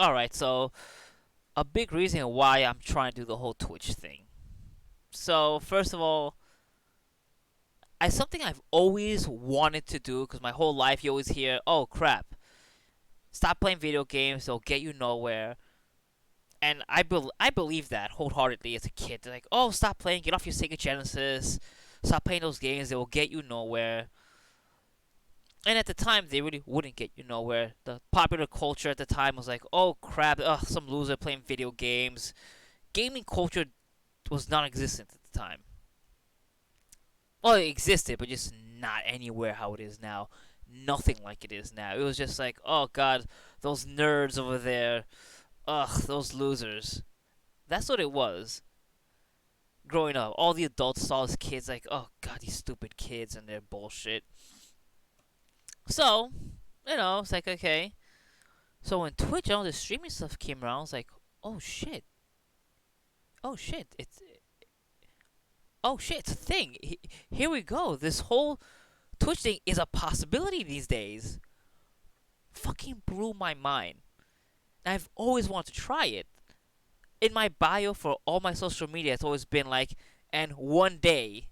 Alright, so a big reason why I'm trying to do the whole Twitch thing. So, first of all, I something I've always wanted to do because my whole life you always hear, "Oh crap, stop playing video games; they'll get you nowhere." And I believe that wholeheartedly as a kid. They're like, "Oh, stop playing, get off your Sega Genesis, stop playing those games; they will get you nowhere." And at the time, they really wouldn't get you nowhere. The popular culture at the time was like, "Oh crap, ugh, some loser playing video games." Gaming culture was non-existent at the time. Well, it existed, but just not anywhere how it is now. Nothing like it is now. It was just like, oh god, those nerds over there. Ugh, those losers. That's what it was. Growing up, all the adults saw as kids like, oh god, these stupid kids and their bullshit. So, it's like okay. So when Twitch and all the streaming stuff came around, I was like, oh shit, oh shit, it's a thing. Here we go. This whole Twitch thing is a possibility these days. Fucking blew my mind. And I've always wanted to try it. In my bio for all my social media, it's always been like, and one day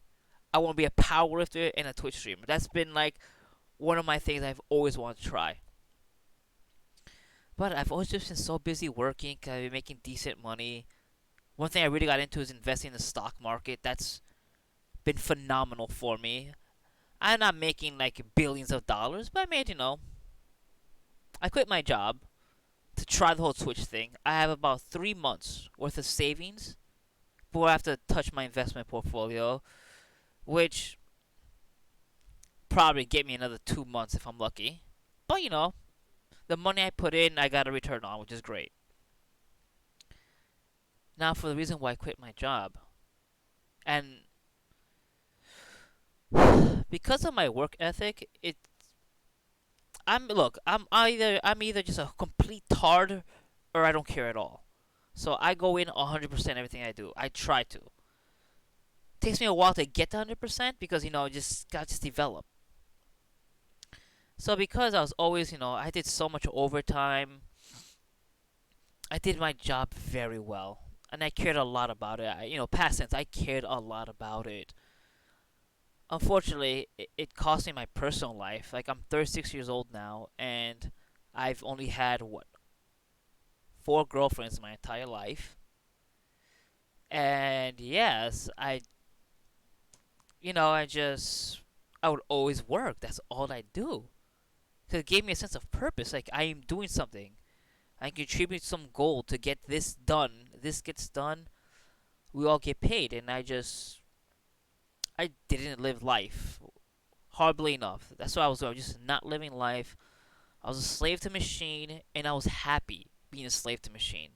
I want to be a powerlifter and a Twitch streamer. That's been like one of my things I've always wanted to try. But I've always just been so busy working, cause I've been making decent money. One thing I really got into is investing in the stock market. That's been phenomenal for me. I'm not making like billions of dollars, but I made, I quit my job to try the whole Twitch thing. I have about 3 months worth of savings before I have to touch my investment portfolio, which probably get me another 2 months if I'm lucky. But the money I put in, I got a return on, which is great. Now for the reason why I quit my job, and because of my work ethic, I'm either just a complete tard or I don't care at all. So I go in 100% everything I do. I try to. Takes me a while to get to 100% because just got to develop. So because I was always, I did so much overtime. I did my job very well, and I cared a lot about it. Past tense, I cared a lot about it. Unfortunately, it cost me my personal life. Like I'm 36 years old now, and I've only had what 4 girlfriends my entire life. And yes, I would always work. That's all I do. Cause it gave me a sense of purpose. Like I am doing something. I contribute some goal to get this done. This gets done. We all get paid, and I didn't live life. Horribly enough. That's what I was doing. I was just not living life. I was a slave to machine, and I was happy being a slave to machine.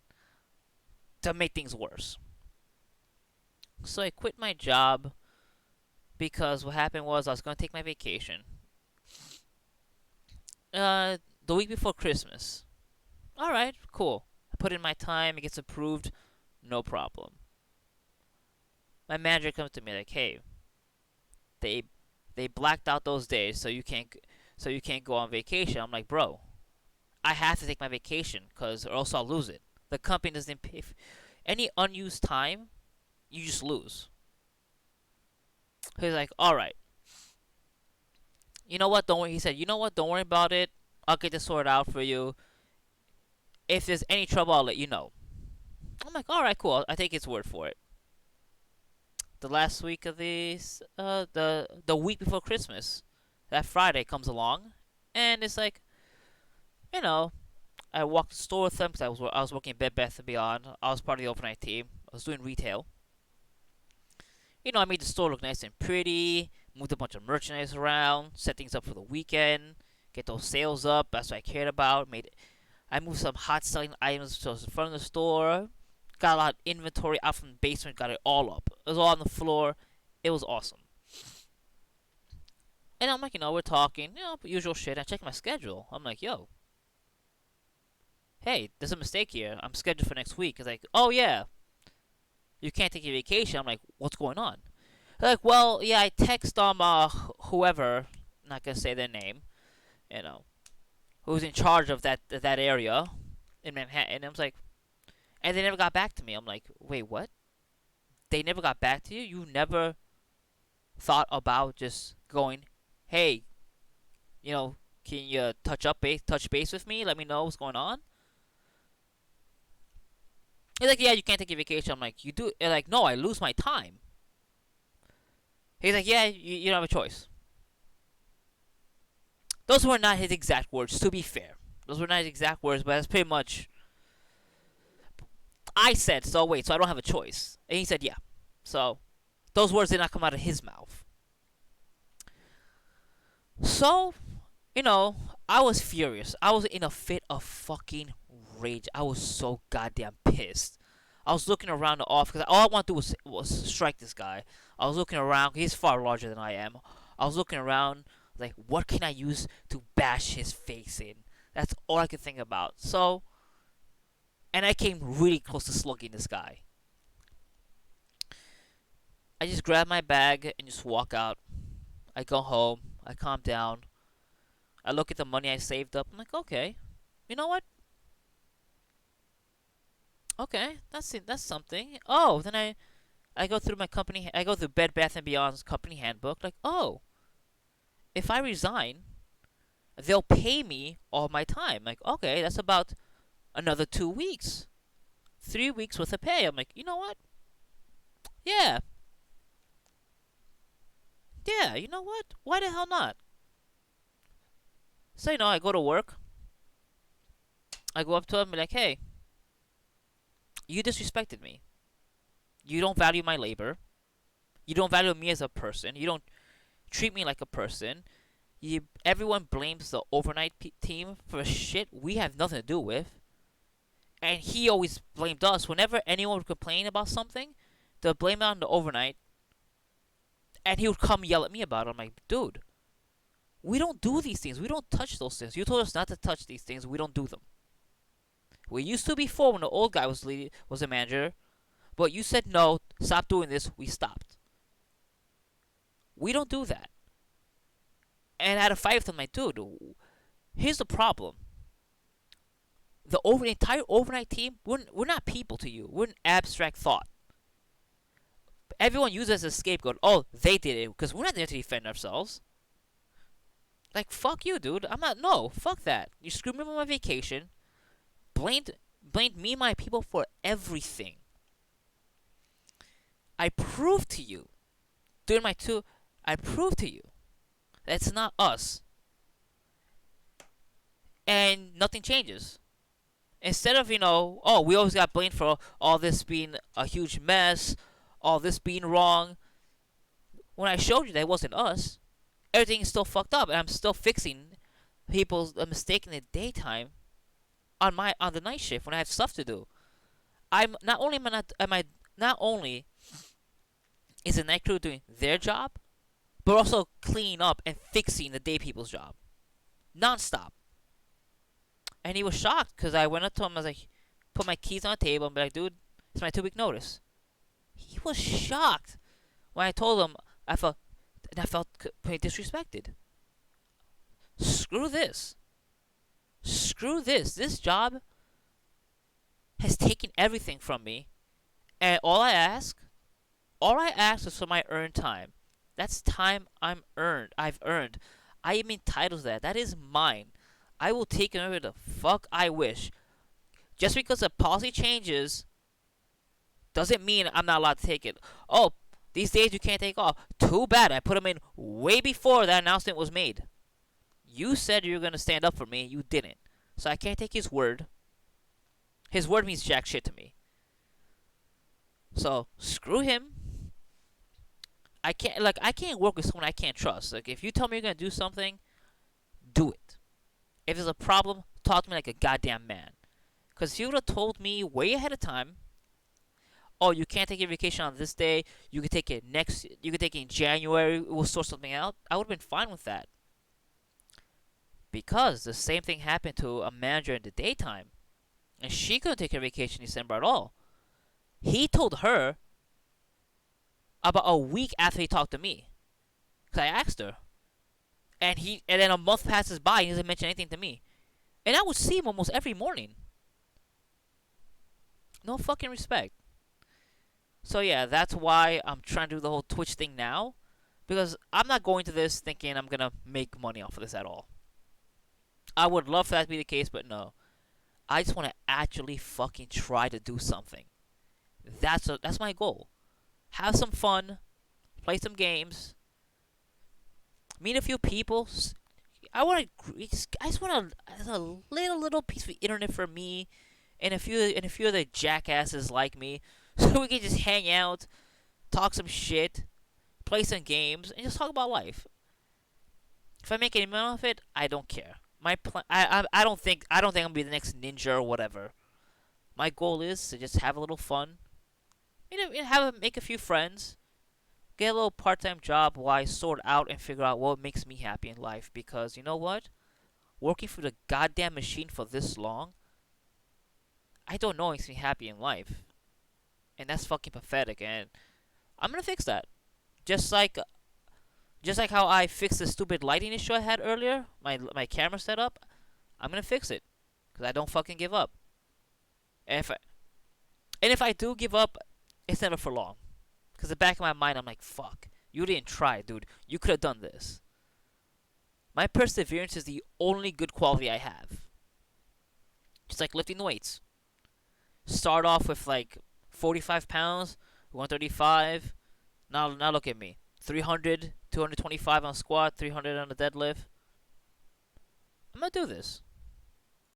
To make things worse. So I quit my job because what happened was I was going to take my vacation. The week before Christmas. All right, cool. I put in my time. It gets approved. No problem. My manager comes to me like, "Hey, they they blacked out those days, so you can't go on vacation." I'm like, "Bro, I have to take my vacation because or else I'll lose it. The company doesn't pay any unused time. You just lose." He's like, "All right, you know what? Don't worry." He said, "You know what? Don't worry about it. I'll get this sorted out for you. If there's any trouble, I'll let you know." I'm like, "All right, cool. I take his word for it." The last week of the week before Christmas, that Friday comes along, and it's like, you know, I walked the store with them because I was working at Bed Bath and Beyond. I was part of the overnight team. I was doing retail. I made the store look nice and pretty. Moved a bunch of merchandise around. Set things up for the weekend. Get those sales up. That's what I cared about. I moved some hot selling items to the front of the store. Got a lot of inventory out from the basement. Got it all up. It was all on the floor. It was awesome. And I'm like, we're talking, usual shit. I check my schedule. I'm like, yo, hey, there's a mistake here. I'm scheduled for next week. It's like, oh yeah, you can't take your vacation. I'm like, what's going on? They're like, well, yeah, I text whoever, not gonna say their name, you know, who's in charge of that area, in Manhattan. And I was like, and they never got back to me. I'm like, wait, what? They never got back to you? You never thought about just going, hey, you know, can you touch base with me? Let me know what's going on. He's like, yeah, you can't take a vacation. I'm like, you do? They're like, no, I lose my time. He's like, yeah, you don't have a choice. Those were not his exact words, to be fair. Those were not his exact words, but that's pretty much. I said, so wait, so I don't have a choice. And he said, yeah. So, those words did not come out of his mouth. So, you know, I was furious. I was in a fit of fucking rage. I was so goddamn pissed. I was looking around the office because all I wanted to do was strike this guy. I was looking around. He's far larger than I am. I was looking around like, what can I use to bash his face in? That's all I could think about. So, and I came really close to slugging this guy. I just grab my bag and just walk out. I go home. I calm down. I look at the money I saved up. I'm like, okay, you know what? Okay, that's something. Oh, then I go through my company. I go through Bed Bath and Beyond's company handbook. Like, oh, if I resign, they'll pay me all my time. Like, okay, that's about another 2 weeks, 3 weeks worth of pay. I'm like, you know what? Yeah, yeah. You know what? Why the hell not? So I go to work. I go up to him and be like, hey, you disrespected me. You don't value my labor. You don't value me as a person. You don't treat me like a person. Everyone blames the overnight team for shit we have nothing to do with. And he always blamed us. Whenever anyone would complain about something, they'll blame it on the overnight. And he would come yell at me about it. I'm like, dude, we don't do these things. We don't touch those things. You told us not to touch these things. We don't do them. We used to before when the old guy was a manager. But you said no, stop doing this. We stopped. We don't do that. And I had a fight with him. Like, dude, here's the problem. The entire overnight team, we're not people to you. We're an abstract thought. Everyone uses us as a scapegoat. Oh, they did it because we're not there to defend ourselves. Like, fuck you, dude. I'm not. No, fuck that. You screwed me on my vacation. Blamed me and my people for everything. I proved to you during my tour. I proved to you that it's not us, and nothing changes. Instead of oh, we always got blamed for all this being a huge mess, all this being wrong. When I showed you that it wasn't us, everything is still fucked up, and I'm still fixing people's mistake in the daytime on the night shift when I have stuff to do. I'm not only not only is the night crew doing their job, but also cleaning up and fixing the day people's job, non-stop. And he was shocked because I went up to him. I was like, put my keys on the table and be like, dude, it's my 2 week notice. He was shocked when I told him I felt pretty disrespected. Screw this. Screw this. This job has taken everything from me, and all I ask is for my earned time. That's time I've earned. I am entitled to that. That is mine. I will take it whatever the fuck I wish. Just because a policy changes doesn't mean I'm not allowed to take it. Oh, these days you can't take off. Too bad. I put them in way before that announcement was made. You said you were going to stand up for me. You didn't. So I can't take his word. His word means jack shit to me. So screw him. I can't work with someone I can't trust. Like, if you tell me you're gonna do something, do it. If there's a problem, talk to me like a goddamn man. Because if you would have told me way ahead of time, oh, you can't take your vacation on this day, you could take it in January, we'll sort something out, I would have been fine with that. Because the same thing happened to a manager in the daytime, and she couldn't take her vacation in December at all. He told her about a week after he talked to me, because I asked her, and then a month passes by and he doesn't mention anything to me, and I would see him almost every morning. No fucking respect. So yeah, that's why I'm trying to do the whole Twitch thing now, because I'm not going to this thinking I'm gonna make money off of this at all. I would love for that to be the case, but no. I just want to actually fucking try to do something. That's my goal. Have some fun, play some games, meet a few people. I just want a little piece of internet for me and a few other jackasses like me, so we can just hang out, talk some shit, play some games, and just talk about life. If I make any money off it, I don't care. I don't think I'm gonna be the next ninja or whatever. My goal is to just have a little fun, make a few friends, get a little part-time job while I sort out and figure out what makes me happy in life. Because you know what, working for the goddamn machine for this long, I don't know what makes me happy in life, and that's fucking pathetic. And I'm gonna fix that. Just like just like how I fixed the stupid lighting issue I had earlier, my camera setup, I'm gonna fix it because I don't fucking give up. And if I do give up, it's never for long. Because the back of my mind, I'm like, fuck, you didn't try, dude. You could have done this. My perseverance is the only good quality I have. Just like lifting the weights. Start off with like 45 pounds, 135. Now look at me. 300, 225 on squat, 300 on the deadlift. I'm gonna do this.